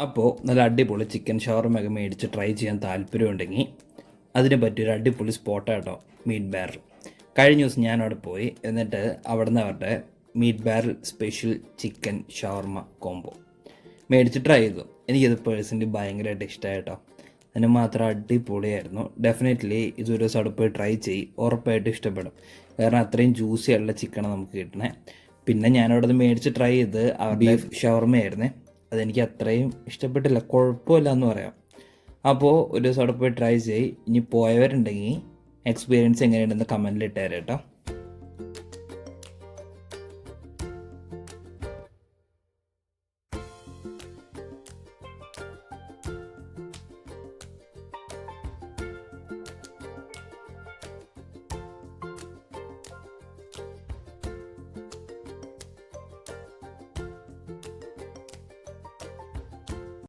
അപ്പോൾ നല്ല അടിപൊളി ചിക്കൻ ഷവർമയൊക്കെ മേടിച്ച് ട്രൈ ചെയ്യാൻ താല്പര്യമുണ്ടെങ്കിൽ അതിന് പറ്റിയൊരു അടിപൊളി സ്പോട്ടാട്ടോ മീറ്റ് ബാരൽ. കഴിഞ്ഞ ദിവസം ഞാൻ അവിടെ പോയി, എന്നിട്ട് അവിടെ നിന്ന് അവരുടെ മീറ്റ് ബാരൽ സ്പെഷ്യൽ ചിക്കൻ ഷവർമ കോംബോ മേടിച്ച് ട്രൈ ചെയ്തു. എനിക്കത് പേഴ്സണലി ഭയങ്കരമായിട്ട് ഇഷ്ടമായിട്ടോ. അതിന് മാത്രം അടിപൊളിയായിരുന്നു. ഡെഫിനറ്റ്ലി ഇതൊരു ദിവസം അവിടെ പോയി ട്രൈ ചെയ്യും, ഉറപ്പായിട്ടും ഇഷ്ടപ്പെടും. കാരണം അത്രയും ജ്യൂസി ആയിട്ടുള്ള ചിക്കനാണ് നമുക്ക് കിട്ടണേ. പിന്നെ ഞാനവിടെ നിന്ന് മേടിച്ച് ട്രൈ ചെയ്ത് ബീഫ് ഷവർമയായിരുന്നേ, അതെനിക്ക് അത്രയും ഇഷ്ടപ്പെട്ടില്ല, കുഴപ്പമില്ല എന്ന് പറയാം. അപ്പോൾ ഒരു ദിവസം അവിടെ പോയി ട്രൈ ചെയ്യും. ഇനി പോയവരുണ്ടെങ്കിൽ എക്സ്പീരിയൻസ് എങ്ങനെയുണ്ടെന്ന് കമൻറ്റിൽ ഇട്ടുതരാം കേട്ടോ.